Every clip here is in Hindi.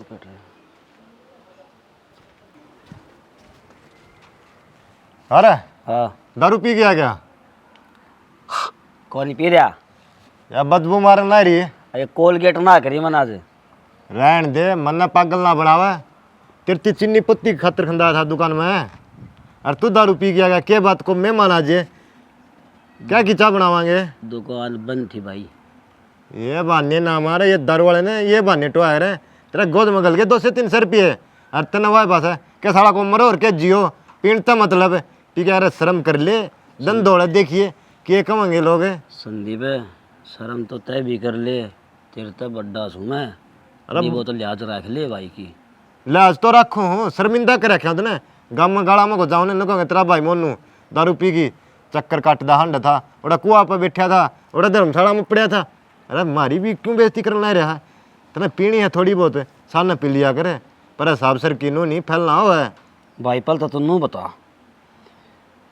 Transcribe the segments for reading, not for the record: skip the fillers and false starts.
पेट रहे। अरे हाँ दारू पी के आ गया कौन नहीं पी रहा? या बदबू मारन ना रही अरे कोलगेट ना करी मन आज। रहन दे मन ना पागल ना बनावा तेरी चीनी पत्ती खातर खंदा था दुकान में और तू दारू पी के आ गया के बात को मेहमान आज क्या की चाय बनावांगे? दुकान बंद थी भाई। ये बहाने ना मारे ये दारू वाले ने ये बहाने टोया रहे तेरा गोद में गल के 200-300 रुपये और तेना वाई पास है क्या साला को मरो और क्या जियो पीणता मतलब है ठीक है यार शर्म कर ले दन दौड़े देखिए कि कमांगे लोग संदीप शर्म तो तय भी कर ले तेरे तो बड्डा सू मैं। अरे ये बोतल लिहाज रख ले भाई की। लाज तो रखो हूँ शर्मिंदा कर रखे तने गाँव में गाड़ा में को जाओ ने कहोगे तेरा भाई मोनू दारू पी की चक्कर काटदा हंड था ओड़ा कुआ पर बैठा था ओड़ा धर्मशाला में पड़ा था। अरे मारी भी क्यों बेइज्जती करना रहा है तेने पीनी है थोड़ी बहुत सामने पी लिया करे पर हिसाब सर किनू नहीं फैलना हो है। भाई पल तो तू बता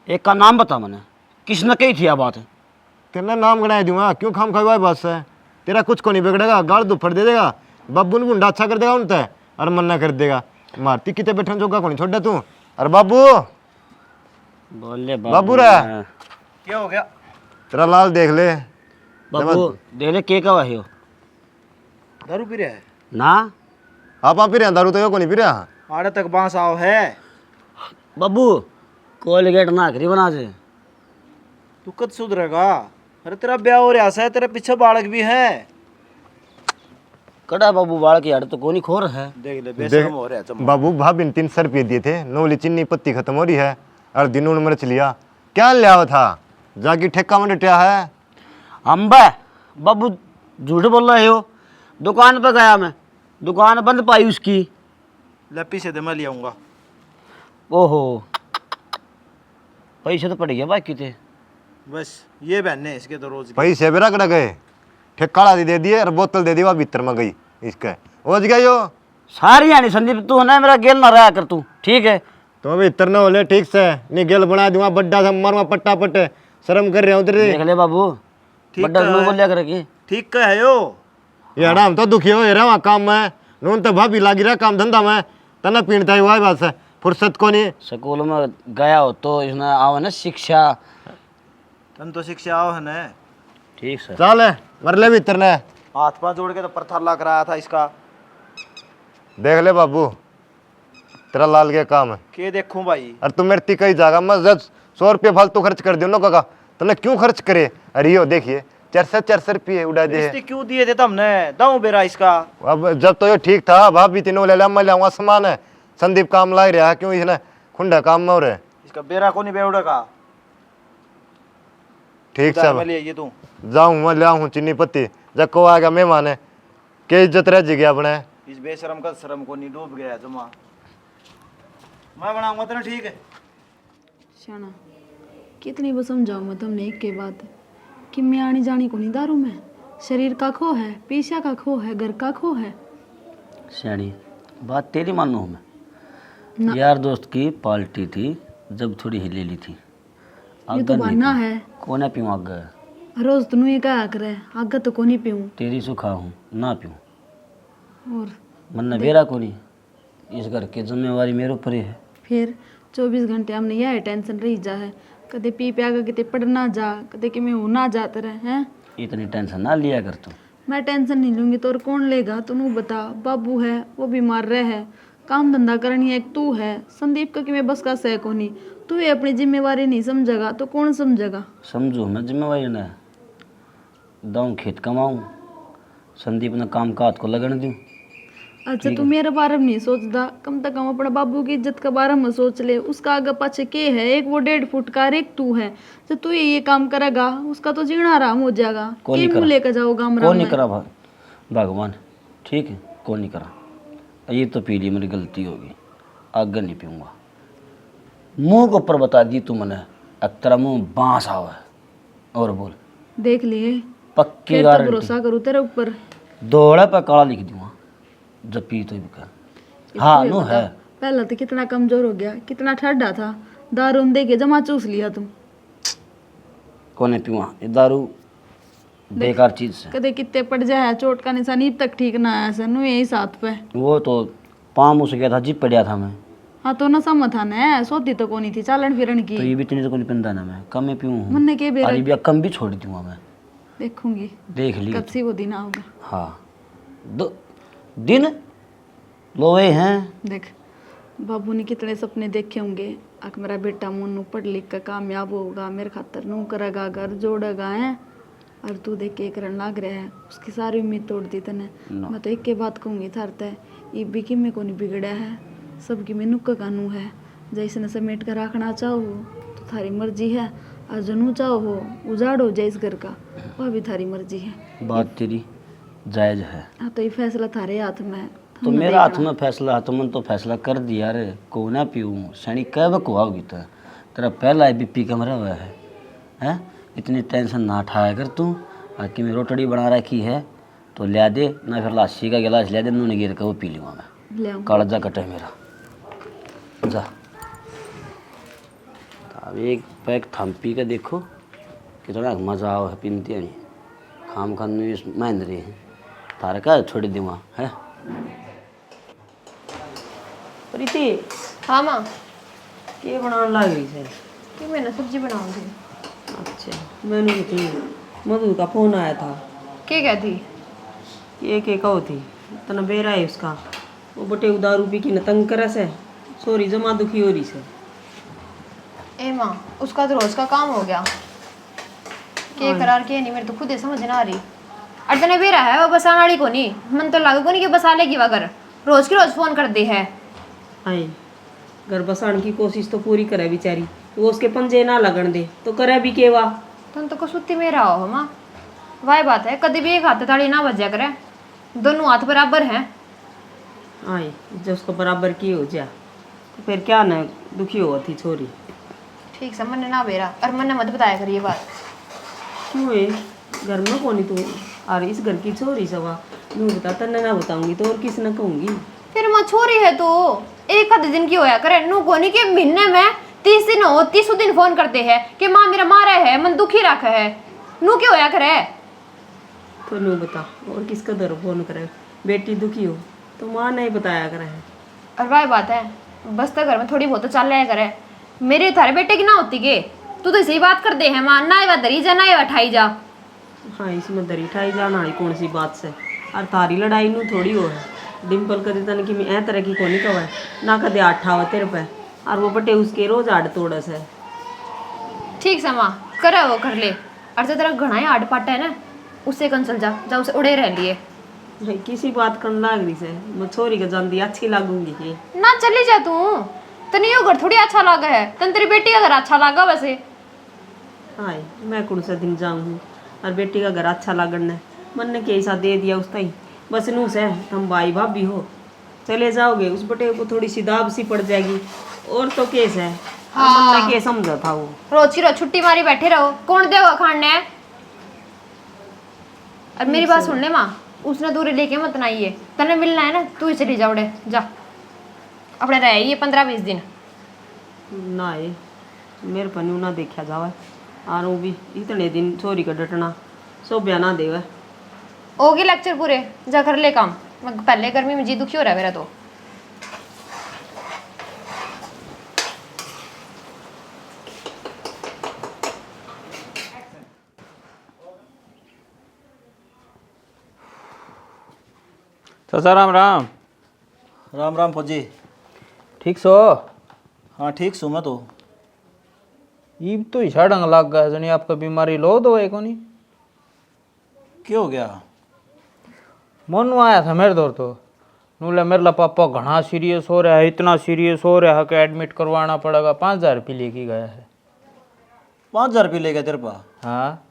एक का नाम बता मैंने किसने कही थी बात? तेना नाम गणाए दूंगा क्यों खाम खाई बस है तेरा कुछ को नहीं बिगड़ेगा गाड़ दुफड़ दे देगा बाबू ने गुंडा अच्छा कर देगा उनते और मन्ना कर देगा मारती कितने बैठन जोगा को नहीं छोड़ दे तू। अरे बाबू बोले बाबू रे क्या हो गया? तेरा लाल देख ले बाबू देख ले के का हो दारू पी रहा है? ना आप पी रहे दारू तो यो को नहीं पी रहा आड़े तक बांस आओ है। बाबू कोलगेट ना करी बना से। तू कद सुधरेगा? अरे तेरा ब्याह हो रहा है तेरे पीछे बालक भी है। कड़ा बाबू बाल की यार तो कोनी खोर है। देख ले बेशरम हो रहा है चम्मा। बाबू भाभी ने 300 रुपये दिए थे नोली चीनी पत्ती खत्म हो रही है और दिनों ने मर्च लिया क्या लिया हुआ था जाके ठेका में डटिया है। अम्बा बाबू झूठ बोल रहे हो दुकान पर गया मैं दुकान बंद पाई उसकी। लपी से दे मैं ले आऊंगा। ओहो पैसे तो पड़ गया बाकी थे। बस ये बहन है इसके तो रोज के। पैसे बेरा कड़ा गए ठेका दे दिए और बोतल दे दी वह भीतर में गई इसका ओज गया यो सारी यानी संदीप तू है ना मेरा गेल ना रहा कर तू ठीक है। तो भीतर न होले ठीक से नहीं गेल बना दूंगा बड्डा सा मरवा पट्टा पट शर्म कर रहे उधर देख ले बाबू बड्डा लो बोल लिया करे ठीक का है यो। ये हम तो दुखी हो रहा वहाँ काम में नून तो भाभी लागी रहा काम धंधा में तना पीणता ही हुआ बस फुर्सत को नहीं स्कूल में गया हो तो इसने आओ ना शिक्षा तन तो शिक्षा आओ है ना। ठीक सर चल मर ले भीतर ने हाथ पांव जोड़ के तो परथाला कराया था इसका। देख ले बाबू तेरा लाल के काम है के देखूं भाई? और तुम मेरे कई जागा मैं 100 रुपये फालतू खर्च कर दियो का तुमने क्यों खर्च करे? अरे यो देखिए 400 रुपये उड़ा दिए इसने क्यों दिए थे तुमने? दाऊ बेरा इसका। अब जब तो ये ठीक था भाभी तीनों ले लिया मैं लाऊंगा सामान है संदीप काम ला ही रहा क्यों इसने खुंडा काम में हो रहे इसका बेरा को नहीं बेउड़ा का। ठीक मैं सब ले ये तू जाऊँ मैं ले आऊँ चीनी पत्ती जब को आएगा मेहमान है के इज्जत रह जी गया अपने इस बेशरम का शर्म को नहीं डूब गया जमा। मैं बनाऊंगा तेरा ठीक है। शाना कितनी वो समझाऊँ मैं तुमने एक के बात कि मैं आनी जानी को नहीं दारू में शरीर का खो है पीछा का खो है घर का खो है। सियानी बात तेरी मानू हूँ ना। मैं यार दोस्त की पार्टी थी जब थोड़ी हिली ली थी ये तो बहाना है कोने पीऊँ आग रोज तुम ये कहा करे आगे तो को नहीं पीऊँ तेरी सुखा हूँ ना पीऊँ और मन बेरा को नहीं इस घर की जिम्मेवारी मेरे ऊपर ही है। फिर 24 घंटे हमने यह टेंशन रही जा है कदे पी पे आगे कितने पढ़ना जा कदे कि मैं हो ना जाते रहे हैं। इतनी टेंशन ना लिया कर तू। मैं टेंशन नहीं लूंगी तो और कौन लेगा तुम बता। बाबू है वो बीमार रहे है काम धंधा करनी है एक तू है संदीप का कि मैं बस का सह को नहीं तू ये अपनी जिम्मेवारी नहीं समझेगा तो कौन समझेगा? समझू मैं जिम्मेवारी ना दाऊँ खेत कमाऊँ संदीप ने काम का हाथ को लगन दूँ। अच्छा तू मेरे बारे में नहीं सोचता कम से कम अपने बाबू की इज्जत के बारे में सोच ले। उसका आगे पाछे के है एक वो 1.5 फुट का एक तू है जब तू ये काम करेगा उसका तो जीना आराम हो जाएगा। के मुँह लेकर जाओगा कौन नहीं करा भगवान ठीक है कौन नहीं करा ये तो पी ली मेरी गलती होगी आगे नहीं पीऊँगा। मुँह के ऊपर बता दी तू मैंने अब तेरा मुँह बांस आवा है और बोल देख लिए पक्की फिर तो गारंटी भरोसा करूँ तेरे ऊपर दौड़ा पे काला लिख दूंगा जब पी तो भी हाँ नो है। पहला तो कितना कमजोर हो गया कितना ठंडा था दारू दे के जमा चूस लिया तुम। कौन पीवा ये दारू बेकार चीज से। कदे कितने पड़ जाए चोट का निशान अब तक ठीक ना आया सर यही साथ पे। वो तो पाँव मुझसे गया था, जी पड़ा था मैं। हाँ तो ना समझ था ना सोती तो कोनी थी चालन फिरन की। तो ये भी इतनी तो कोई पिंदा ना मैं कम में पीऊँ हूँ। मन्ने के बेरा अरे भैया कम भी छोड़ दूंगा मैं। देखूंगी देख ली कब से वो दिन आओगे। हाँ 2 दिन लोए हैं। देख बाबू ने कितने सपने देखे होंगे अक मेरा बेटा मोनू पढ़ लिख कर कामयाब होगा मेरे खातर नू करेगा घर जोड़ेगा है और तू देख के करन लाग रहा है उसकी सारी उम्मीद तोड़ दी तने। मैं तो एक के बात कहूँगी थारते ये भी कि में को नहीं बिगड़ा है सबकी मेनू का कानू है जैसे न समेट कर रखना चाहो तो थारी मर्जी है और जनू चाहो हो उजाड़ो जैस घर का वह भी थारी मर्जी है। बात तेरी जायज है। हाँ तो ये फैसला थारे हाथ में है। तो मेरा हाथ में फैसला है तो मैंने तो फैसला कर दिया रे को ना पीऊँ सैनी कब को आओगी तो तेरा पहला बीपी कमरा हुआ है हैं इतनी टेंशन ना उठाया कर तू। कि मैं रोटड़ी बना रखी है तो लिया दे ना फिर लाशी का गिलास लिया दे नून गिर के वो पी लूँगा मैं। ले आऊँ कालजा कटे मेरा जा। अब एक पैक थम पी के देखो कितना मज़ा आओ है पीनते नहीं खाम खान में मान रही है तारा का छोड़ दूँगा है। प्रीति हाँ माँ के बनाने लग रही है? कि मैं ना सब्जी बनाऊंगी। अच्छा मैंने थी मधु का फोन आया था। क्या कहती? के कहो थी तना बेरा है उसका वो बटे दारू पी की न तंग करे से सोरी जमा दुखी हो रही से। ए माँ उसका तो रोज का काम हो गया के करार के नहीं मेरे तो खुद ही समझ ना आ रही। और तने बेरा है वो बसाने वाली को नहीं मन तो लागो को नहीं कि बसा लेगी वगर रोज की रोज फोन कर दी है। आई घर बसाने की कोशिश तो पूरी करे बेचारी वो उसके पंजे ना लगन दे तो करे भी केवा। तुम तो कसुत्ती में रहो हो माँ वही बात है कभी भी एक हाथ ताड़ी ना बजा करे दोनों हाथ बराबर हैं। आई जब उसको बराबर की हो जा तो फिर क्या न दुखी हो थी छोरी। ठीक से मन ना बेरा और मन ने मत बताया कर ये बात। क्यों है घर में कौन तू और इस घर की छोरी सवा यूँ बता तन्ने ना बताऊंगी तो और किस न कहूँगी। फिर माँ छोरी है तो एक आधे दिन की होया करे नू कोनी के महीने में 30 दिन हो 30 दिन फोन करते हैं कि माँ मेरा मारा है मन दुखी रखा है नू क्या होया करे। तो नू बता और किसका दर फोन करे बेटी दुखी हो तो माँ नहीं बताया करे है। और वही बात है बस तो घर में थोड़ी बहुत तो चल रहा करे मेरे थारे बेटे की ना होती के तू तो सही बात कर दे है माँ ना ये दरी जा ना ये ठाई जा। हाँ इसमें दरी ठाई जाना है कौन सी बात से और तारी लड़ाई नू थोड़ी हो है। डिम्पल कदे तन की मैं ए तरह की कोनी कवा है ना कदे आठ आवा तेरे पे और वो बटे उसके रोज आड़ तोड़स है। ठीक से माँ करे वो कर ले और जो तेरा घना ही आड़ पाटा है ना उससे कंसल जा जा उसे उड़े रह लिए। भाई किसी बात कर लाग रही से मैं छोरी के जानती अच्छी लागूंगी कि ना चली जा तू तने यो घर थोड़ी अच्छा लगा है तन तेरी बेटी का घर अच्छा लगा वैसे। हाँ मैं कौन सा दिन जाऊँ और बेटी का घर अच्छा लागन है मन ने कैसा दे दिया उसका ही बस नू से हम भाई भाभी हो चले जाओगे उस बटे को थोड़ी सी दाब सी पड़ जाएगी और तो केस है। हाँ मन ने के समझा था वो रोज की रोज छुट्टी मारी बैठे रहो कौन देगा खाने। और मेरी बात सुन ले माँ उसने दूरी लेके मत नाइए तने मिलना है ना तू ही चली जा उड़े जा अपने रह ये 15-20 दिन। ना ये मेरे पन्नू ना देखा जावे और वो भी इतने दिन छोरी का डटना सो बयाना देवे होगी लेक्चर पूरे जा कर ले काम मैं पहले गर्मी में जी दुखी हो रहा है मेरा तो। चाचा राम राम। राम राम फौजी। ठीक सो? हाँ ठीक सो मैं तो। ये तो इछा डंग लग गया जनी आपका बीमारी लो दो है कोनी। क्या हो गया? मन आया था मेरे दौर तो नूले मेरे ला पापा घना सीरियस हो रहा है इतना सीरियस हो रहा है कि एडमिट करवाना पड़ेगा 5000 रुपये लेके गया है। 5000 रुपये ले गया तेरे पा? हाँ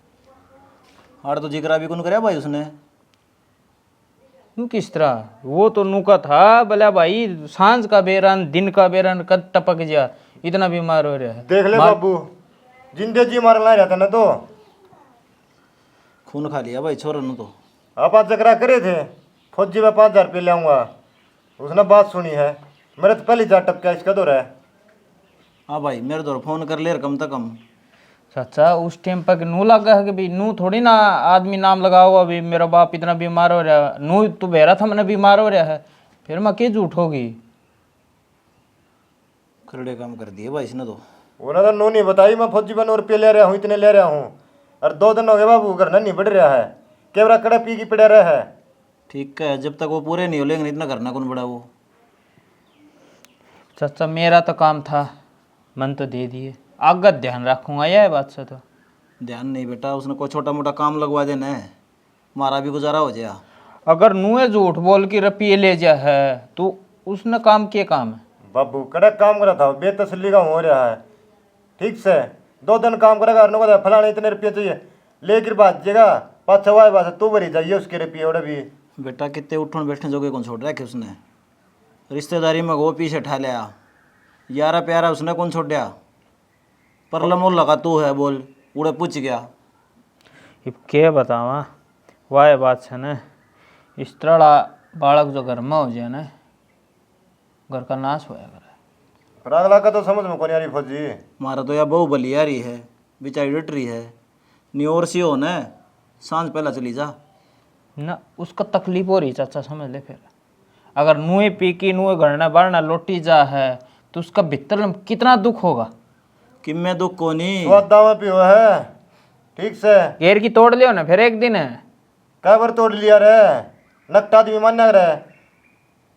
हाड़ तो जिक्र भी कौन कराया भाई उसने? नू किस तरह वो तो नू का था भला भाई सांझ का बेरन दिन का बेरन कद टपक जा इतना बीमार हो रहा है। देख ले बाबू जिंदे जी मारना रहता ना तो खून खा लिया भाई छोरा ने तो। आप आज चकरा करे थे फौजी में 5000 रुपये ले आऊँगा उसने बात सुनी है मेरे तो पहले जा टपका इसका दौर है। हाँ भाई मेरे दौर फोन कर ले कम से कम चाचा उस टाइम पर नू लगा है कि भाई नू थोड़ी ना आदमी नाम लगा होगा अभी मेरा बाप इतना बीमार हो रहा है, नू तू बेरा था मैंने बीमार हो रहा है, फिर मैं क्या झूठ होगी। खरड़े काम कर दिए भाई इसने तो। उन्होंने तो नू नहीं बताई, मैं फौजी बनो रुपये ले रहा हूँ, इतने ले रहा हूँ। और 2 दिन हो गए बाबू घर नहीं बढ़ रहा है, केवरा कड़ा पी की पड़ा रहा है। ठीक है, जब तक वो पूरे नहीं हो लेंगे इतना करना कौन बड़ा वो। चाचा मेरा तो काम था, मन तो दे दिए, आगे ध्यान रखूंगा यह बात से तो। ध्यान नहीं बेटा, उसने कोई छोटा मोटा काम लगवा देना है, हमारा भी गुजारा हो जाए। अगर नुए झूठ बोल के रुपये ले जा है तो उसने काम के काम है। बाबू कड़क काम करा था, बेतसली का हो रहा है। ठीक से 2 दिन काम करेगा, फलाने इतने रुपये चाहिए लेकर भाजेगा, पाछा वाए बात तू भरी जाइए उसके रुपये और भी। बेटा कितने उठने बैठने जोगे कौन छोड़ रखे उसने, रिश्तेदारी में वो पीछे ठा लिया, यारा प्यारा उसने कौन छोड़ दिया। परला मोल लगा तू है बोल, उड़े पूछ गया। अब क्या बतावा, वाह बात है ना, इस तरह बालक जो घर में हो जाए ना, घर का नाश होया करे। रागला का तो समझ में कौन यारी फौजी। हमारा तो यार बहु बलियारी है, बेचारी डट रही है, न्योर सी हो न, सांझ पहला चली जा ना, उसका तकलीफ हो रही चाचा समझ ले। फिर अगर नुए पी की नुए घरना बारना लोटी जा है तो उसका भीतर में कितना दुख होगा। कि मैं दुख को नहीं स्वादा में पियो है। ठीक से घेर की तोड़ लियो ना फिर एक दिन है। कै बार तोड़ लिया रे, नकटा आदमी मान्या रे,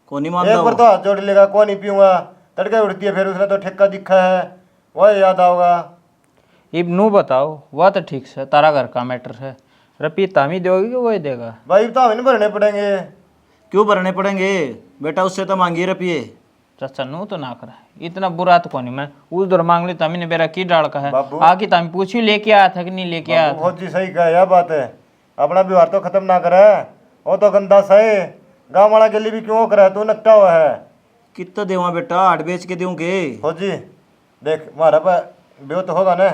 को नहीं एक मानता बार तो हाथ जोड़ लेगा, कौन नहीं पीऊंगा, तड़के उड़ती है, फिर उसने तो ठेका दिखा है, वह याद आओगा। इब नू बताओ, वह तो ठीक से तारा घर का मैटर है, रुपये तामी दोगी कि वही देगा। भाई तो हमें भरने पड़ेंगे। क्यों भरने पड़ेंगे बेटा, उससे तो मांगिए रुपये। चाचा नू तो ना करा, इतना बुरा तो कौन मैं उस दर मांग ली तमी ने मेरा की डाल का है, बाबू। आके तमी पूछी लेके आया था कि नहीं लेके आया था। फौजी सही कहा, यह बात है, अपना व्यवहार तो खत्म ना करे, वो तो गंदा सही गाँव वाला के लिए भी क्यों करे, तू नकटा हुआ है। कितना देवा बेटा, आठ बेच के दूंगे। फौजी देख हमारा पर ब्यो तो होगा ना,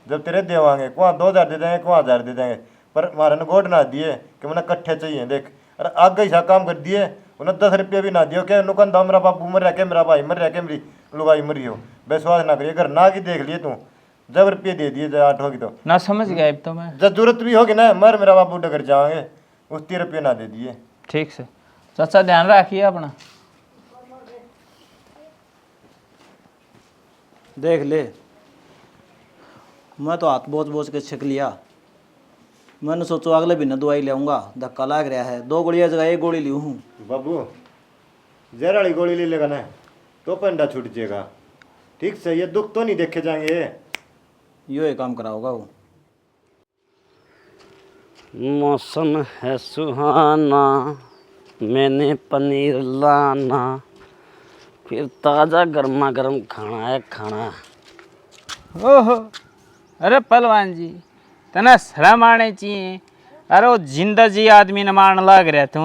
जब तेरे देवांगे कुआ 2000 दे देंगे, कुआ 1000 दे देंगे, पर हमारे ने गोड ना दिए कि मैंने कट्ठे चाहिए। देख अरे आगे ही काम कर दिए, उन्हें 10 रुपये भी ना दियो, क्या नुकंदा मेरा बापू मर रहा के, मेरा भाई मर रहा के, मेरी लुगाई मरी हो, विश्वास ना करिए, अगर ना की देख लिए तू, जब रुपये दे दिए जब 8 होगी तो ना समझ गया अब तो मैं। जब जरूरत भी होगी ना, मर मेरा बापू डगर जाएंगे, उस 30 रुपये ना दे दिए। ठीक से चाचा ध्यान रखिए अपना। देख ले, मैं तो हाथ बोझ बोझ के छिक लिया, मैंने सोचो अगले महीने दवाई ले आऊँगा, धक्का लग रहा है, 2 गोलियाँ जगह 1 गोली ली हूँ। बाबू जहर वाली गोली ले लेगा ना तो पंडा छूट जाएगा। ठीक से ये दुख तो नहीं देखे जाएंगे। यो काम करा होगा वो। मौसम है सुहाना, मैंने पनीर लाना, फिर ताज़ा गर्मा गर्म खाना है खाना। ओहो, अरे पहलवान जी तना शर्म आने चाहिए। अरे वो जिंदा जी आदमी न मान लग रहा तू,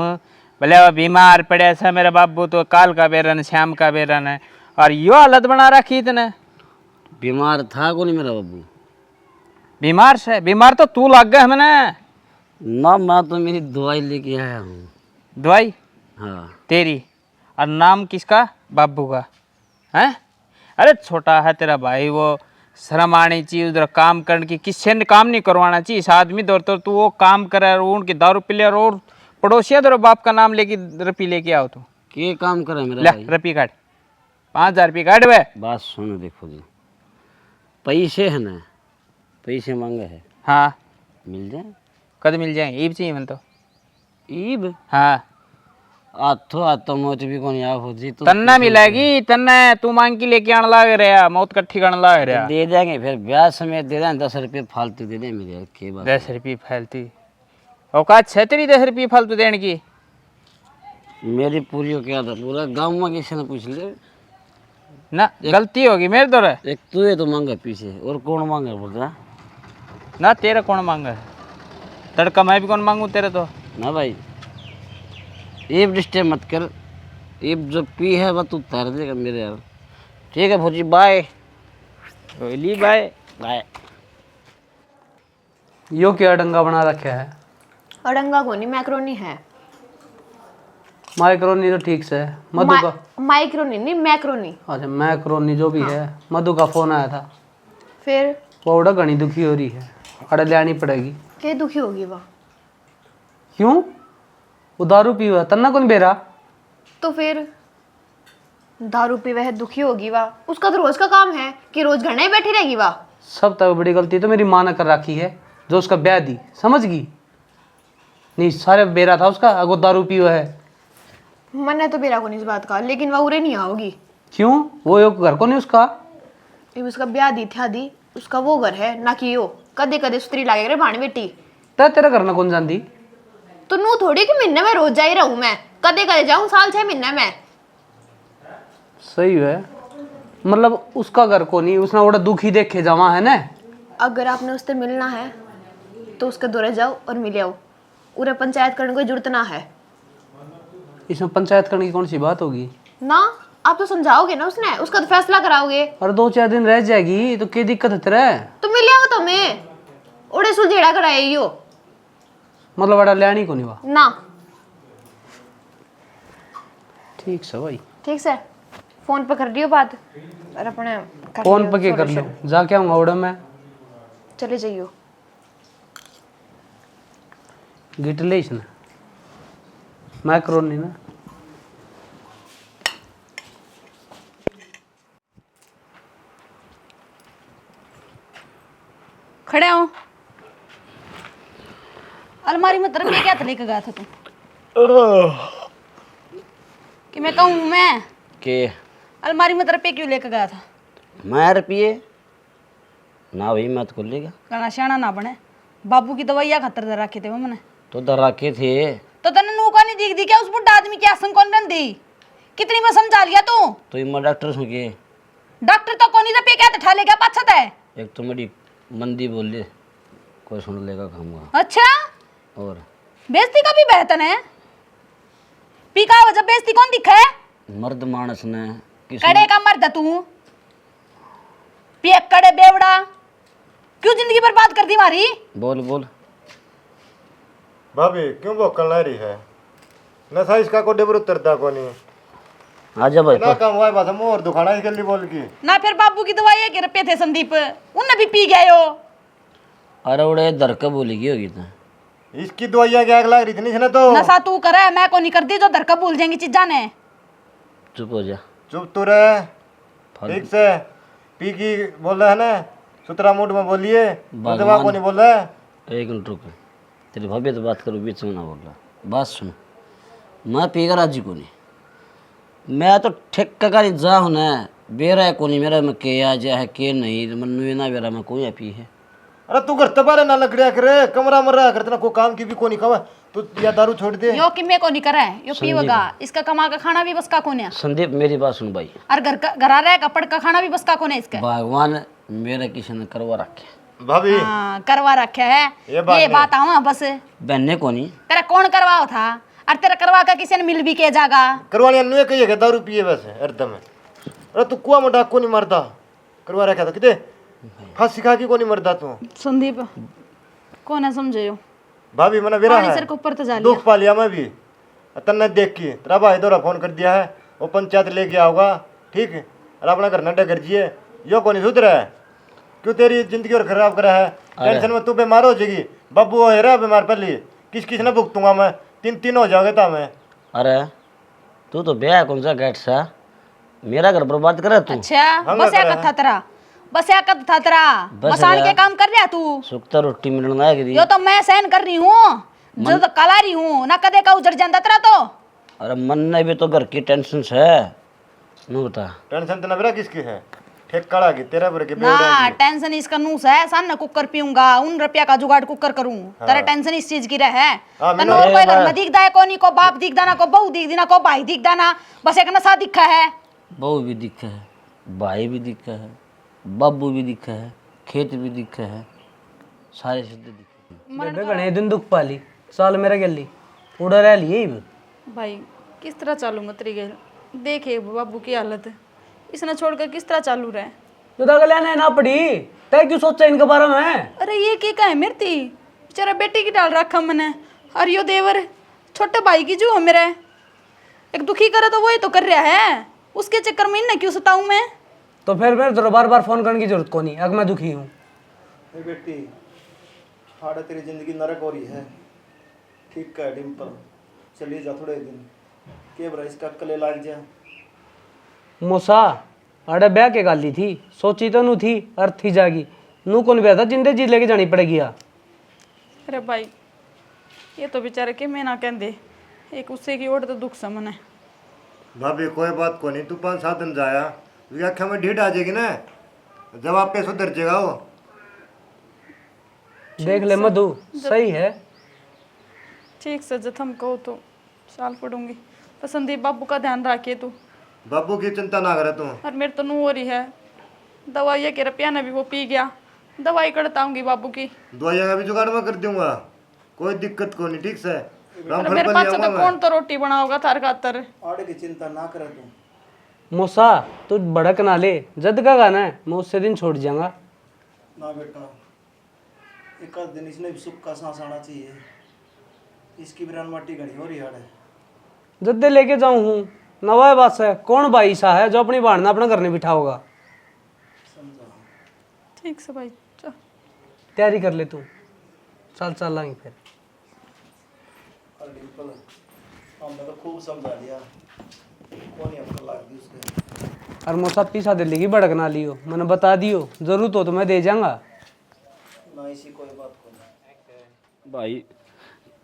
भले वो बीमार पड़े था मेरा बाबू तो काल का बेरन श्याम का बेरन है, और यो हालत बना रखी इतने। बीमार था को नहीं मेरा बाबू? बीमार से बीमार तो तू लग गया हमने ना, मैं तो मेरी दवाई लेके आया हूँ। दवाई हाँ तेरी, और नाम किसका? बाबू का है? अरे छोटा है तेरा भाई, वो शर्म आनी चाहिए उधर काम करने की, किससे ने काम नहीं करवाना चाहिए इस आदमी दौर तो तू वो काम करे और उनकी दारू पी ले और पड़ोसिया दौर बाप का नाम लेके रुपये लेके आओ तू। के काम करे मेरा ले भाई? रुपये काट, 5000 रुपये काट वे। बात सुनो, देखो जी पैसे है ना, पैसे मांगे है, हाँ मिल जाए? कद मिल जाएंगे? ईब चाहिए मन तो। ईब हाँ आथो आतो मोच भी कौन याद हो जी तो तन्ना मिलेगी, तन्ना तू मांग के लेके आने लग रहा, मौत कट्ठी करने लग रहा। दे देंगे, फिर ब्याह समेत दे दें, 10 रुपये फालतू दे दें मेरे यार, के बात। 10 रुपये फालतू औकात है तेरी 10 रुपये फालतू देने की? मेरी पूरी हो क्या था, पूरा गाँव में किसी ने पूछ ले ना गलती होगी मेरे दौर। एक तू है तो मांगा पीछे, और कौन मांगा बोलता ना तेरा कौन मांगा है? तड़का मैं भी कौन मांगू तेरे तो? ना भाई, ईब डिस्टर्ब मत कर, ईब जो पी है वह तू उतार देगा मेरे यार। ठीक है भौजी, बाय। ओली बाय बाय। यो क्या डंगा बना रखा है? अड़ंगा को नहीं, मैक्रोनी है। माइक्रोनी तो ठीक से है। मधु का माइक्रोनी नहीं, मैक्रोनी। अच्छा मैक्रोनी जो भी है। मधु का फोन आया था। फिर वो उड़ा घनी दुखी हो रही है, अड़े लेनी पड़ेगी। के दुखी होगी वह? क्यों? वो दारू पी हुआ तन्ना कौन बेरा? तो फिर दारू पी वह दुखी होगी वह, उसका तो रोज का काम है कि रोज घर में बैठी रहेगी वह। सब तक बड़ी गलती तो मेरी माँ ने कर रखी है, जो उसका ब्याह दी, समझ गई? नहीं सारे बेरा था उसका, अगो दारू पी हुआ है। मन है तो बेरा को नहीं इस बात का, लेकिन वह उरे नहीं आओगी। क्यों? वो एक घर को नहीं उसका? ये उसका ब्याह दी था दी, उसका वो घर है ना कि यो कदे कदे सुतरी लागे रे भाण बेटी। तेरा घर ना कौन जानती? तो नू थोड़ी कि महीने में रोज जा ही रहूं मैं, कदे कदे जाऊं साल 6 महीने में। सही है, मतलब उसका घर को नहीं, उसने बड़ा दुखी देखे जावा है ना। अगर आपने उससे मिलना है तो उसके दौरे जाओ और मिले आओ, उरे पंचायत करने की जरूरत ना है। इसमें पंचायत करने की कौन सी बात होगी? ना आप तो समझाओगे ना उसने, उसका तो फैसला कराओगे। और 2-4 दिन रह जाएगी तो क्या दिक्कत है तेरे? तो मिले आओ तुम्हें, उड़े सुलझेड़ा कराए यो। मतलब बड़ा लेनी को नहीं हुआ? ना ठीक से भाई, ठीक से फोन पे कर दियो बात और अपने कर फोन लियो पे क्या कर लो, solution। जाके आऊंगा उड़ा मैं। चले जाइयो। गिट ले इसने मैक्रोनी ना। खड़े हो। अलमारी में तरफ ये क्या था लेके गया था तू? कि मैं कहूँ मैं के अलमारी में तरफ पे क्यों लेके गया था? मैं रुपये ना भाई मत खोल लेगा कहना शाना ना बने, बाबू की दवाइयाँ खतर दे रखे थे वो मैंने। तो दर रखे थे। तो तने नू का नहीं दिख दी क्या उस बुढ़ा आदमी की आसन कौन रन दी? कितनी मैं समझा लिया तू? तो इमा डॉक्टर सुन के डॉक्टर तो कौन ही पे क्या ठा ले गया पाछत है। एक तो मेरी मंदी बोल ले, कोई सुन लेगा खाऊंगा। अच्छा और बेइज्जती का भी बेहतर है। पी का वजह बेइज्जती कौन दिखा है? मर्द मानस ने कड़े का मर्द है तू, पिए कड़े बेवड़ा, क्यों जिंदगी बर्बाद कर दी हमारी? बोल बोल। भाभी क्यों भोकल ला रही है? नशा इसका को डेबर उतरता को नहीं। आजा भाई ना काम हुआ बात मोर दुखाना इसके लिए बोल की। ना फिर बाबू की दवाई के रुपये थे संदीप, उनने भी पी गए हो। अरे उड़े दर का बोलेगी होगी तो इसकी दवाइयाँ क्या आग लग रही थी नहीं तो। नशा तू करे, मैं को नहीं करती जो धरका भूल जाएंगी चीजा ने। चुप हो जा। चुप तो रहे, ठीक से पी की बोल रहा है ना, सुतरा मूड में बोलिए, दवा को नहीं बोल रहा है। एक मिनट रुक, तेरी भाभी तो बात करो, बीच में ना बोल रहा। बात सुन, मैं पीकर राजी को नहीं, मैं तो ठेक का नहीं जा हूँ ना, बेरा है को नहीं मेरा में के आ जा है के नहीं मनु ना बेरा में कोई पी है। अरे तू घर तबारे ना लकड़िया करे, कमरा मर रहा करते ना, कोई काम की भी को नहीं खवा तू, या दारू छोड़ दे। यो कि मैं को नहीं करे, यो पीवेगा, इसका कमा का खाना भी बस का कोने है। संदीप मेरी बात सुन भाई, और घर रहा कपड़ का खाना भी बस का कोने इसका। भगवान मेरा किसी ने करवा रखे भाभी। हाँ करवा रखे है, ये बात आऊँ बस। बहने को नहीं तेरा कौन करवाओ था? और तेरा करवा का किसी ने मिल भी के जागा? करवाने अन्य कहिए दारू पिए वैसे एकदम। अरे तू कुआ में डाक को नहीं मरता, करवा रखा था किते फांसी खा के को नहीं मरता तू। संदीप कौन है समझे? भाभी मैंने बेरा है सर के ऊपर तो जा दुख पा लिया मैं भी, तन्ने देख के तेरा भाई दौरा फोन कर दिया है, वो पंचायत लेके आओगा ठीक है, और अपना घर नड्डा कर जिए, यो को नहीं सुधरा है। क्यों तेरी जिंदगी और खराब करा है? टेंशन में तू बीमार हो जाएगी, बब्बू हो रहा बीमार पहले, किस किस ने भुगतूंगा मैं, 3 हो जाओगे था मैं। अरे तू तो ब्याह कौन सा गेट सा मेरा घर बर्बाद करे तू। अच्छा बस या कथा तेरा, बस या कथा तेरा, बसान के काम कर रहा तू। सुखता रोटी मिलना है गिरी। यो तो मैं सहन कर रही हूँ, जो तो कला रही हूँ ना, कदे का उजड़ जाता तेरा तो। अरे मन ने भी तो घर की टेंशन है, नू बता। टेंशन तो ना बेरा किसकी है, ठेक कड़ा की तेरा पर के ना टेंशन इसका नूस है, सान कुकर पीऊंगा, उन रुपया का जुगाड़ कुकर करूं, तेरा टेंशन इस चीज की रहे है। तनो कोई घर में दिखदा है कोनी, को बाप दिखदा ना, को बहू दिखदी ना, को भाई दिखदा ना, बस एक नशा दिखा है। बहू भी दिखा है, भाई भी दिखा है, बाबू भी दिखा है, खेत भी दिखा है, सारे सिद्ध दिखे। बेबे घने दिन दुख पाली, साल मेरा गली उड़ा रह लिए भाई किस तरह चालूंगा तेरी गैर, देखे बाबू की हालत, इसने छोड़कर किस तरह चालू रहे। तो लेने ना पड़ी, तय क्यों सोचा इनके बारे में? अरे ये क्या है मेरी बेचारा बेटी की डाल रखा मैंने, और यो देवर छोटे भाई की जो है मेरे, एक दुखी करे तो वही तो कर रहा है, उसके चक्कर में इन्हें क्यों सताऊं मैं? तो फिर बार बार फोन करने की जरूरत को नहीं, अगर मैं दुखी हूँ ए बेटी हाड़ा तेरी जिंदगी नरक हो रही है। ठीक है डिम्पल, चली जा थोड़े दिन के बरा इसका कले लाग जा। मोसा अरे ब्याह के गाली थी, सोची तो नू थी अर्थी जागी नू कौन ब्याह था जिंदे जी लेके जानी पड़ेगी। अरे भाई ये तो बेचारे के मैं ना कहते एक उससे की ओर तो दुख समन है। भाभी कोई बात को नहीं, तू 5-7 दिन जाया आख्या में ढीठ आ जाएगी ना, जब आप पे सुधर जाएगा वो। देख ले मधु सही है। ठीक से जब हम कहो तो साल पढ़ूंगी। पर संदीप बाबू का ध्यान रखिए तू। बाबू की चिंता ना करे तू। और मेरे तो नू हो रही है दवाई के रुपया ने भी वो पी गया, दवाई करताऊंगी बाबू की। दवाइयाँ का भी जुगाड़ में कर दूंगा, कोई दिक्कत को नहीं। ठीक से और मेरे पास तो कौन तो रोटी बनाओगा थार खातर। आड़े की चिंता ना करे तू। मोसा तू भड़क ना ले, जद का गाना है मैं उससे दिन छोड़ जाऊंगा। ना बेटा, एक आध दिन इसने भी सुख का सांस आना चाहिए। इसकी बिरान माटी घनी हो रही है। जद्दे लेके जाऊं हूँ नवाए बात है, कौन भाई सा है जो अपनी बाढ़ना अपना घर में बिठाओगा। ठीक से भाई चल। तैयारी कर ले तू, चल चल लाएंगे फिर। डिम्पल हमने तो खूब समझा दिया, कौन ही अक्ल लाग दी उसके। और मोसा पीसा दिल्ली की भड़क ना लियो, मैंने बता दियो जरूरत हो तो मैं दे जाऊंगा। ना इसी कोई बात को नहीं। भाई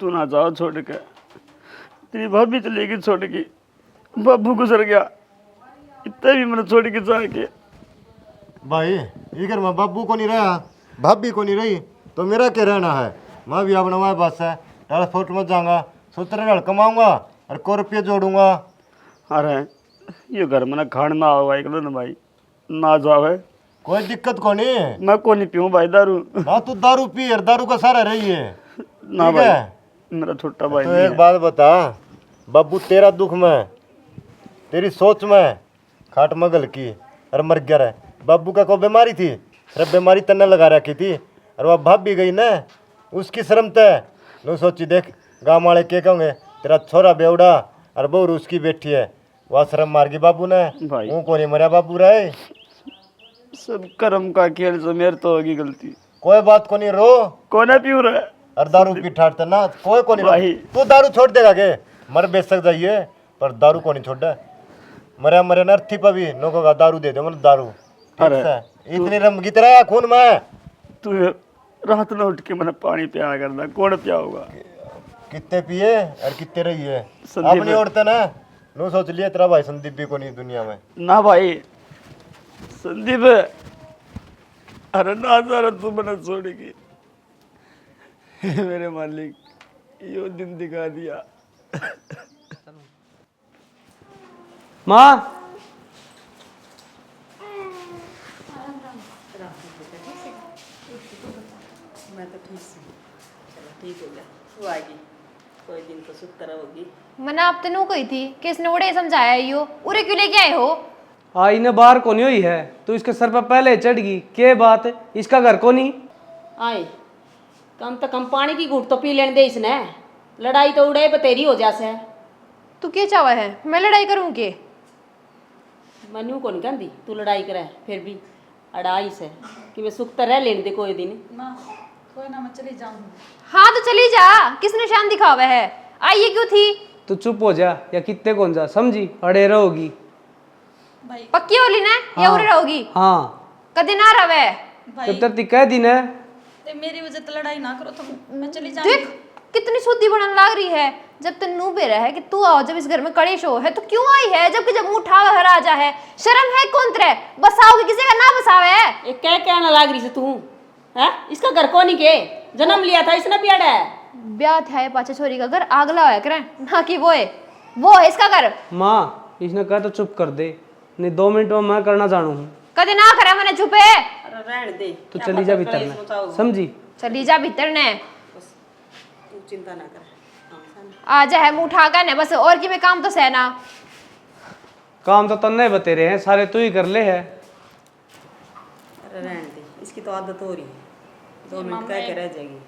तू ना जाओ छोड़ के, तेरी भाभी चली गई छोड़ के, बाबू गुजर गया, इतने भी मैंने छोड़ के जाके। भाई ये घर में बाबू को नहीं रहा, भाभी को नहीं रही तो मेरा क्या रहना है। मैं भी अपना हमारे पास है ट्रांसपोर्ट में जाऊँगा, सूत्र कमाऊँगा और 1 रुपये जोड़ूंगा। अरे ये घर में ना खान ना हो एक ना भाई, ना जाओ है कोई दिक्कत को नहीं। मैं को नहीं पीऊँ भाई दारू। ना तू दारू पी और दारू का सारा रही है। ना ठीक भाई है? मेरा छोटा भाई तो नहीं एक है। बात बता, बाबू तेरा दुख में तेरी सोच में खाट मगल की और मर गया रहे। बाबू का कोई बीमारी थी, सिर्फ बीमारी तन्ने लगा रखी थी और वह भाग भी गई ना, उसकी शर्म तय नो सोची। देख गाँव वाले क्या कहोगे, तेरा छोरा बेवड़ा और बहू उसकी बेटी है, वह शर्म मार गई बाबू ने। भाई। वो को नहीं मरा बाबू रहे। सब कर्म का खेल से मेरे तो होगी गलती। कोई बात को नहीं, रो कौन पीऊ रहा है और दारू पी ठाटते ना, कोई को नहीं भाई। तू दारू छोड़ देगा के, मर बेच सक जाइए पर दारू को नहीं छोड़ा। मरे मरे नर्थी पर भी लोगों का दारू दे दो, मतलब दारू। अरे इतनी रम की तरह खून में तू रात में उठ के मैंने पानी पिया करना, कौन पिया होगा। कितने पिए और कितने रही है संदीप अपनी औरतें ना। नो सोच लिया तेरा भाई संदीप भी को नहीं दुनिया में। ना भाई संदीप, अरे ना जरा तू मैंने छोड़ेगी। मेरे मालिक यो दिन दिखा दिया। माँ मैं तो ठीक से चलो ठीक हो गया, वो आएगी कोई दिन तो सुख तरह होगी। मैंने आप तेनू कही थी कि इसने उड़े समझाया यो, उरे क्यों लेके आए हो? आई ने बाहर को नहीं हुई है, तू इसके सर पर पहले चढ़ गई। के बात इसका घर को नहीं आए कम तो कम पानी की घूट तो पी लेने दे इसने, लड़ाई तो उड़े बतेरी हो जासे। तू क्या चावा है मैं लड़ाई करूं के? मनु को नहीं कहती तू लड़ाई करे, फिर भी अड़ाई से कि मैं सुख तरह लेने दे कोई दिन। ना कोई ना मैं चली जाऊंगी। हाँ तो चली जा, किस निशान दिखावा है? आई ये क्यों थी? तू चुप हो जा या कितने कौन जा, समझी अड़े रहोगी। भाई पक्की होली ना या उरे रहोगी? हाँ कदे ना रवे। भाई जब तक कह दी ना ते मेरी वजह से लड़ाई ना करो तो मैं चली देख जाऊंगी। कितनी सूदी बनने लग रही है। जब तेनू बेरा है कि तू आओ, जब इस घर में कलेश हो है तो क्यों आई है? जबकि जब मुंह उठा घर आ जा है, शर्म है कौन तेरे? बसाओगे किसी का ना बसावे है। एक कह कहना लाग रही से तू है, इसका घर को नहीं के जन्म लिया था इसने पियाड़ा है। ब्याह था है पाचे छोरी का घर आगला है करे ना कि वो है इसका घर। माँ इसने कहा तो चुप कर दे, नहीं 2 मिनट में मैं करना जानू हूँ। कदे ना करे मैंने चुपे। अरे रहने दे, तू क्या चली पता जा कलेश भीतर मचाओ। में, समझी। चली जा भीतर ने, तू चिंता ना कर। आ जा है मुंह उठा कर ने बस, और की में काम तो सहना। काम तो तन्ने बते रहे हैं सारे, तू ही कर ले है। अरे रहने दे, इसकी तो आदत हो रही है, 2 मिनट कह के रह जाएगी।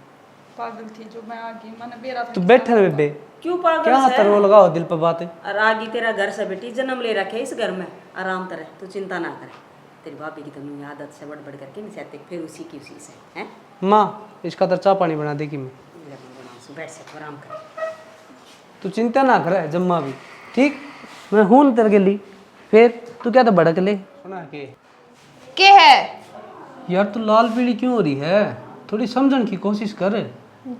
पागल थी जो मैं आ गई, मैंने बेरा था। तू बैठे ना बेबे, क्यों पागल क्या से? हाथ रो लगाओ दिल पर बात है। और आगे तेरा घर से बेटी जन्म ले रखे इस घर में, आराम तरह तू चिंता ना करे। तेरी भाभी की तो मुझे आदत से बढ़ बढ़ करके नहीं सहते, फिर उसी की उसी से हैं। माँ इसका तो चाय पानी बना देगी मैं। बैठ से आराम कर। तू चिंता ना कर जम्मा भी ठीक, मैं हूं न तेरे के लिए। फिर तू क्या तो भड़क ले सुना के है? यार तू लाल पीली क्यों हो रही है, थोड़ी समझने की कोशिश कर।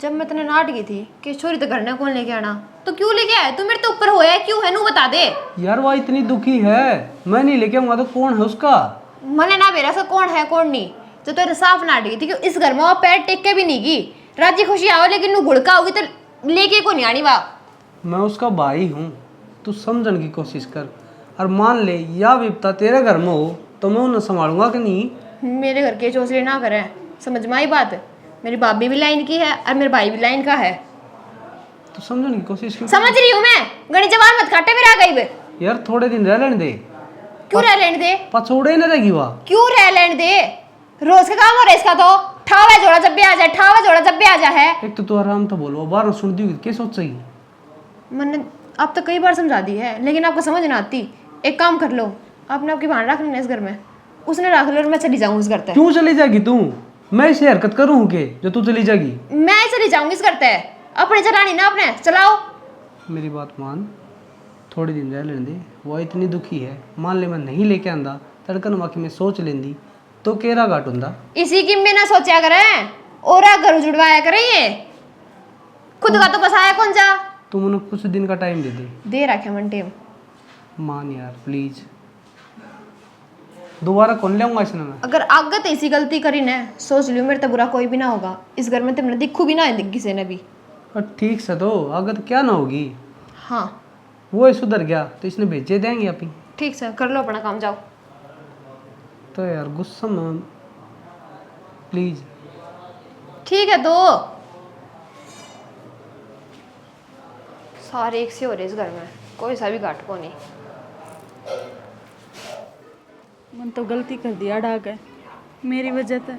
जब मैं तेने नाट गई थी कि छोरी तो घर ने कौन लेके आना, तो क्यों लेके आया? तू मेरे तो ऊपर होया है, क्यों है नू बता दे। यार वह इतनी दुखी है, मैं नहीं लेके आऊंगा तो कौन है उसका? मने ना बेरा सा कौन है कौन नहीं, जो तेरे साफ नाट गई थी कि इस घर में वो पैर टेक के भी नहीं की, राजी खुशी आओ लेकिन नू गुड़का होगी तो लेके को नहीं आनी वाह। मैं उसका भाई हूँ, तू समझने की कोशिश कर। और मान ले या विपता तेरे घर में हो तो मैं उन्हें संभालूंगा कि नहीं। मेरे घर के चौसले ना करें, समझ में आई बात? मेरी भाभी भी लाइन की है और मेरे भाई भी लाइन का है। तू समझने की कोशिश क्यों? समझ रही हूँ मैं, गणी जवान मत काटे मेरा गई बे। यार थोड़े दिन रह लेने दे। क्यों रह लेने दे? पछोड़े न रहेगी वह। क्यों रह लेने दे? रोज का काम हो रहा है इसका तो। ठावा जोड़ा जब भी आ जाए, ठावा जोड़ा जब भी आ जाए है। एक तो तू आराम तो बोलो, बार सुन दी क्या सोचेगी? मैंने आप तो कई बार समझा दी है लेकिन आपको समझ ना आती। एक काम कर लो, आपने आपकी भान रख लेना इस घर में, उसने रख लो और मैं चली जाऊँ इस घर तक। क्यों चली जाएगी तू? मैं ऐसी हरकत करूँ के जो तू चली जाएगी? मैं चली जाऊंगी इस घर तक, अपने चलानी ना अपने चलाओ। मेरी बात मान, थोड़े दिन रह लेने दे। वो इतनी दुखी है, मान ले मैं नहीं लेके आंदा तड़कन वाकई में सोच लेंदी तो केरा घाट होंदा। इसी की बिना सोचा करें और घर उजड़वाया करें, ये खुद का तो बसाया कौन जा। तू मुझे कुछ दिन का टाइम दे रखे मन टेम। मान यार प्लीज, दोबारा कौन ले आऊंगा इसने मैं। अगर आगत ऐसी गलती करी ना, सोच लियो मेरे तो बुरा कोई भी ना होगा इस घर में, तुमने दिखू भी ना है किसी ने भी। और ठीक से तो आगत क्या ना होगी। हाँ वो सुधर गया तो इसने भेजे देंगे आप ही। ठीक से कर लो अपना काम, जाओ। तो यार गुस्सा में प्लीज। ठीक है तो सारे एक से हो रहे इस घर में, कोई सा भी घाट को नहीं। मन तो गलती कर दिया डाक है मेरी वजह से,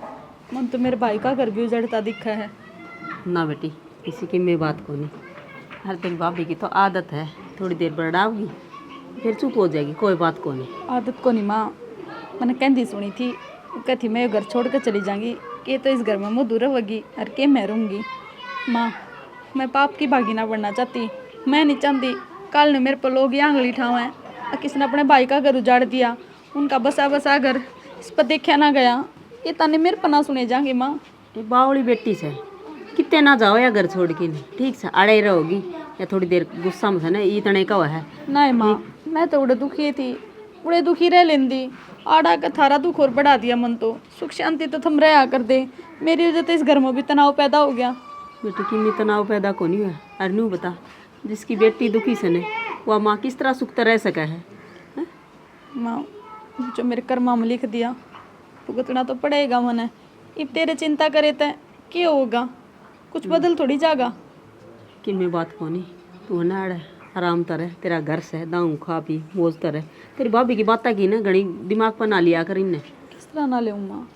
मन तो मेरे भाई का घर भी उजड़ता दिखा है। ना बेटी किसी की मैं बात को नहीं, हर तेरी भाभी की तो आदत है, थोड़ी देर बढ़ाओगी फिर चुप हो जाएगी, कोई बात को नहीं। आदत को नहीं माँ, मैंने कहती सुनी थी, कहती मैं ये घर छोड़ कर चली जाऊंगी कि तो इस घर में मुँह दूर होगी और के मैं रहूँगी। माँ मैं पाप की भागी ना बनना चाहती, मैं नहीं चाहती कल ने मेरे पर लोग ये आंगली ठावे और किसने अपने भाई का घर उजाड़ दिया, उनका बसा बसा घर इस पर देखा ना गया, ये ताने मेरे पर ना सुने जाएंगे। माँ ये बावली बेटी से कितने ना जाओ या घर छोड़ के नहीं, ठीक से अड़े रहोगी या थोड़ी देर गुस्सा में था ना इतने का है। नहीं माँ मैं तो उड़े दुखी थी, उड़े दुखी रह लेंदी, आड़ा का थारा दुख और बढ़ा दिया। मन तो सुख शांति तो थम रहा कर दे, मेरी वजह से इस घर में भी तनाव पैदा हो गया। बेटी की में तनाव पैदा को नहीं हुआ, अरे नू बता जिसकी बेटी दुखी से ने वह माँ किस तरह सुख रह सका है? माँ जो मेरे कर्मा में लिख दिया भुगतना तो पड़ेगा मने, अब तेरे चिंता करे तो क्या होगा, कुछ बदल थोड़ी जागा। कि मैं बात को नहीं, तू ना अड़े आराम तरह, तेरा घर से दाऊँ खा पी मौज तरह। तेरी भाभी की बात की ना घड़ी दिमाग पर ना लिया कर इनने। किस तरह ना ले माँ,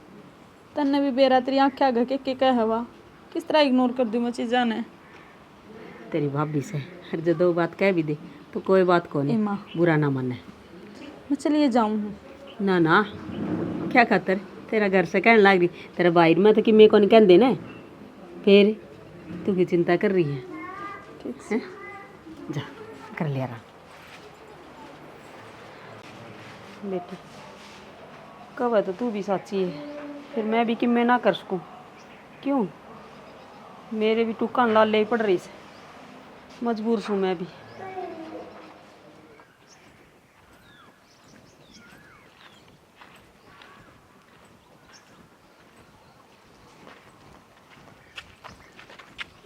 तन्ने भी बेरा तेरी आँखें आगे के कह हवा, किस तरह इग्नोर कर दूँ मैं चीज़ा ने। तेरी भाभी से हर जो दो बात कह भी दे तो कोई बात को नहीं, माँ बुरा ना माने। मैं चलिए जाऊँ? ना ना क्या खातर तेरा घर से कहने लग रही, तेरा बाहर में तो कि मैं को नहीं कह देना, फिर तू की चिंता कर रही है? ठीक है जा कर लिया रहा बेटी, कब है तो तू भी साची है, फिर मैं भी कि मैं ना कर सकूँ, क्यों मेरे भी टुकान लाल ले पड़ रही से, मजबूर हूँ मैं भी।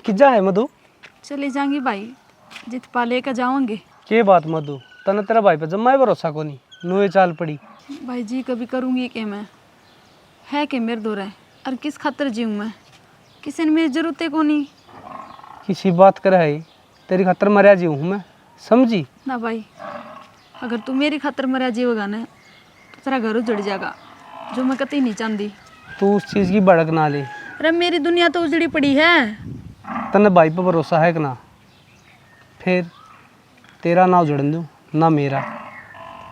किजा है मधु? चले जाएंगे भाई, जित पा लेकर जाओगे। के बात मधु, तने तेरा भाई पे जम्मा भरोसा को नहीं, नोए चाल पड़ी। भाई जी कभी करूँगी कि मैं है कि मेरे दो रहे और किस खातर जीऊँ मैं, किसी ने मेरी जरूरत है को नहीं। किसी बात कर है तेरी खातर मरिया जी हूँ मैं, समझी ना भाई, अगर तू मेरी खातर मरिया जीवेगा ना तो तेरा घर उजड़ जाएगा, जो मैं कतई नहीं चाहती। तू उस चीज़ की भड़क ना ले। अरे मेरी दुनिया तो उजड़ी पड़ी है। तने भाई पे भरोसा है कि ना? फिर तेरा ना उजड़न दूँ ना मेरा,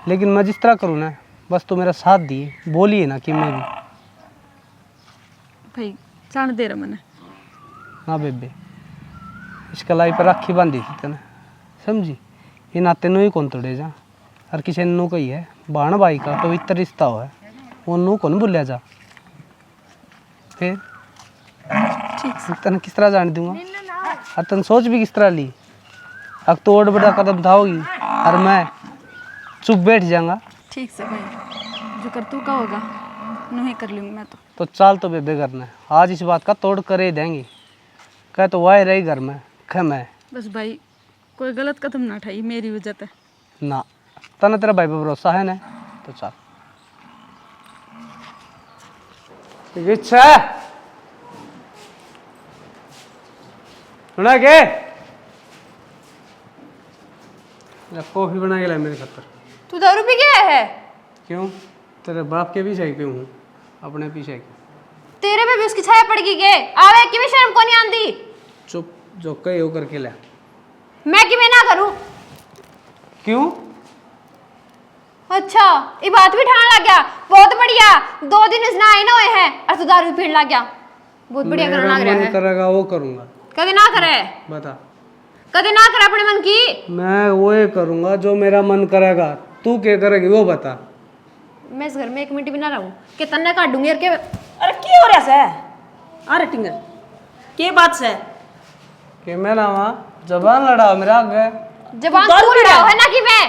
लेकिन मैं जिस तरह करूँ ना बस तू मेरा साथ दिए, बोलिए ना कि मैं भी भाई जान दे रहा मैंने। ना बेबे, इस कलाई पर राखी बांधी थी तने, समझी? ये नाते नु ही कौन तोड़े जा, और किसी नु कही है बाण भाई का पवित्र रिश्ता हो है, वो नु कौन भूलिया जा। फिर ठीक तने किस तरह जान दूंगा, और तन सोच भी किस तरह ली। अब तो और बड़ा कदम उठाओगी और मैं चुप बैठ जाऊंगा। ठीक से भाई, जो कर तू का होगा नहीं कर लूँगी मैं तो। चाल तो बेबे करना है, आज इस बात का तोड़ कर ही देंगे। कह तो वाह रही घर में, ख मैं बस भाई कोई गलत कदम ना उठाई मेरी वजह से। ना तना तेरा भाई पे भरोसा है ना, तो चल। इच्छा सुना के कॉफी बना के ला मेरे खातर। तू दारू पी गया है? क्यों? तेरे बाप के पीछे क्यों हूँ, अपने पीछे क्यों? तेरे पे भी उसकी छाया पड़ गई के आवे की भी शर्म को नहीं आंदी। चुप, जो कही हो करके ला। मैं कि मैं ना करूं? क्यों? अच्छा ये बात भी ठान लग गया, बहुत बढ़िया। 2 दिन इसने आए ना हुए हैं और तू दारू पीने लग गया, बहुत बढ़िया करने लग रहा मन है। करेगा वो करूँगा। कदे ना करे, बता। कदे ना करे अपने मन की। मैं वो करूँगा जो मेरा मन करेगा, तू क्या करेगी वो बता। मैं इस घर में 1 मिनट भी ना रहूं कि तन्ने काट दूंगी। और के अरे क्या हो रहा है? अरे टिंगर के बात से कि मैं ना वहाँ जबान लड़ा मेरा आगे। जबान तू लड़ाओ है ना कि मैं?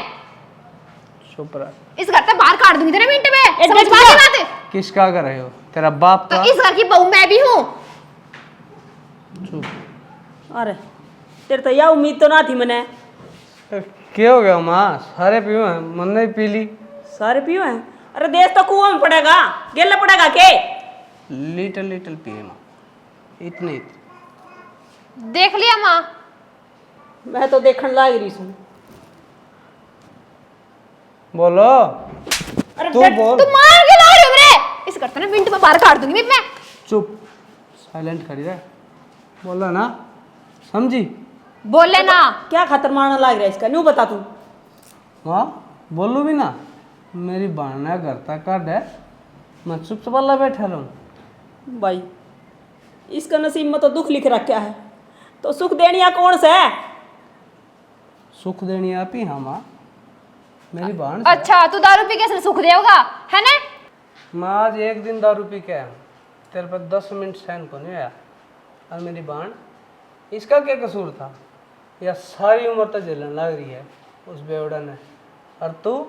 चुप रह। इस घर से बाहर काट दूंगी तेरे मिनट में, समझ पा रही बात? किसका कर रहे हो, तेरा बाप तो का? इस घर की बहू मैं भी हूँ। चुप। अरे तेरे तो यह उम्मीद तो ना थी मैंने। क्या हो गया माँ, सारे पियो हैं, मन नहीं पी ली। सारे पियो हैं? अरे देश तो कुआं में पड़ेगा, गेला पड़ेगा के? लिटिल लिटिल पिए माँ, इतने देख लिया माँ? मैं तो देखने लाग रही हूँ। बोलो। अरे तू बोल। तू मार के ला रही हो मेरे, इस घर से ना मिनट में बाहर काट दूंगी मैं। चुप, साइलेंट खड़ी रह। बोला ना, समझी? बोले ना। क्या खातर मारना लाग रहा है इसका, न्यू बता तू। हाँ बोलू भी ना, मेरी बाणा घर तक काट है, मैं चुप चपाला बैठा रहूँ। भाई इसका नसीब में तो दुख लिख रखा है, तो सुख देनिया कौन सा है? सुख देनी आप ही। हाँ माँ, मेरी बाण। अच्छा तू दारू पी के सुख देगा है ना? मैं आज एक दिन दारू पी के आया हूँ, तेरे पर 10 मिनट सहन को नहीं आया। और मेरी बाण, इसका क्या कसूर था? या सारी उम्र तक झेलने लग रही है उस बेवड़ा ने, और तू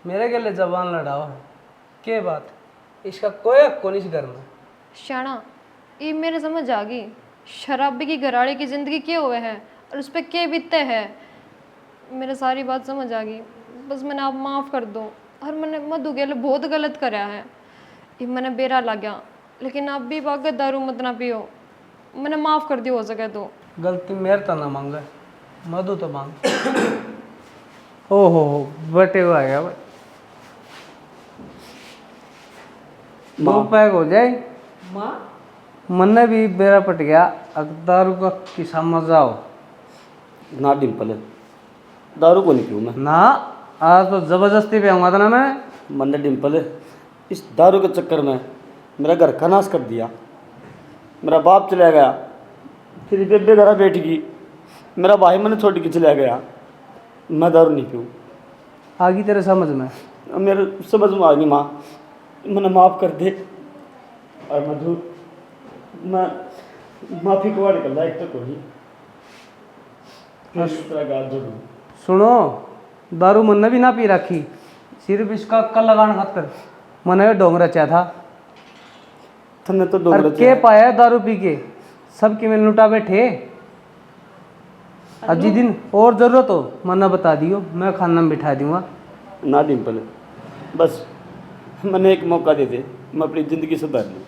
मेरे के लिए जबान लड़ाओ है। क्या बात, इसका कोई हक को नहीं इस घर में। शाना ये मेरे समझ आ गई, शराबी की घराड़े की जिंदगी क्या हुए है और उस पर क्या बीतते हैं। मेरे सारी बात समझ आ गई, बस मैंने आप माफ़ कर दो। और मैंने मधु के लिए बहुत गलत कराया है, ये मैंने बेरा लग गया, लेकिन आप भी बागत दारू मत ना पियो, मैंने माफ़ कर दिया हो सके तो। गलती मेरे तो ना मांगे, मधु तो मांग। ओहो बटे हुआ गया भाई, दो पैक हो जाए। माँ मन भी बेरा पट गया, अब दारू का किस्सा मजा हो ना डिम्पल, दारू को नहीं पीऊँ मैं। ना। आज तो जबरदस्ती पे आऊँगा था ना मैं। मन ने डिम्पल इस दारू के चक्कर में मेरा घर का नाश कर दिया। मेरा बाप चला गया, फिर बेबे घर बैठ गई, मेरा भाई मैंने छोड़ के चला गया। मैं दारू नहीं पीऊँ। आ गई तेरे समझ में? अब मेरे समझ में आ गई माँ, मैंने माफ़ कर दे। और मधु, मैं माफ़ी को वाले का लायक तो कोई नहीं। सुनो, दारू मन ने भी ना पी रखी, सिर्फ इसका कल लगाने खातर मैंने डोंग रचा था। तन्ने तो और डोंगर के पाया दारू पी के सबके में लुटा बैठे। अब जिस दिन और जरूरत हो मना बता दियो, मैं खाना में बिठा दूंगा। ना डिम्पल, बस मैंने एक मौका दे दे, मैं अपनी ज़िंदगी सुधार लूँ।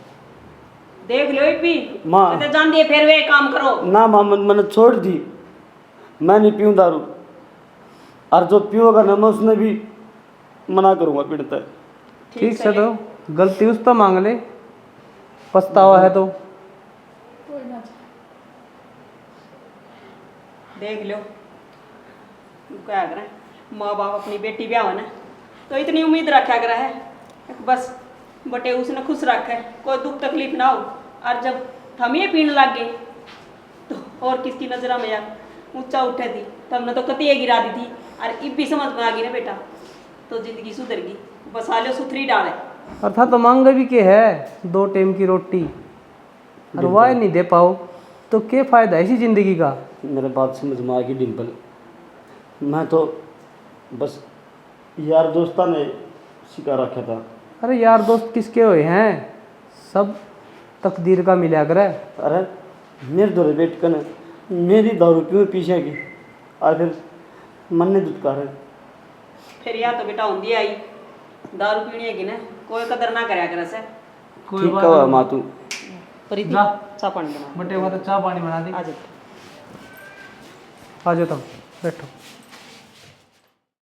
देख लो भी माँ। मैं तो जान दिए, फिर वे काम करो ना माँ, मैंने छोड़ दी, मैं नहीं पीऊँ दारू। और जो पियोगा ना मैं उसने भी मना करूँगा पीने तक। ठीक से तो गलती उस तो मांग ले, पछतावा है तो। देख लो क्या करें, माँ बाप अपनी बेटी ब्याह ना तो इतनी उम्मीद रखा कर है बस बटे उसने खुश रखे, कोई दुख तकलीफ ना हो। और जब हम ये पीने लग गए तो और किसकी नजर में यार ऊंचा उठे थी, तो हमने तो कतिया गिरा दी थी। और इब भी समझ में आ गई ना बेटा, तो जिंदगी सुधर गई। बस आलो सुथरी डाले अर्थात तो मांग भी के है 2 टाइम की रोटी, और वह नहीं दे पाओ तो क्या फायदा है इसी जिंदगी का। मेरे बात समझ में आ गई डिम्पल। मैं तो बस यार दोस्ता ने सिखा रखा था। अरे यार दोस्त किसके हुए हैं, सब तकदीर का मिला कर है। अरे मेरे दौरे बैठ कर मेरी दारू क्यों पीछे की, और फिर मन ने दुत्कार फिर या तो बेटा होंगी आई दारू पीने की ना कोई कदर ना कराया कर से। ठीक है माँ तू प्रीति जा। चाय पानी बना बटे वो तो चाय पानी बना दी। आ जाओ। आ जाओ तुम बैठो।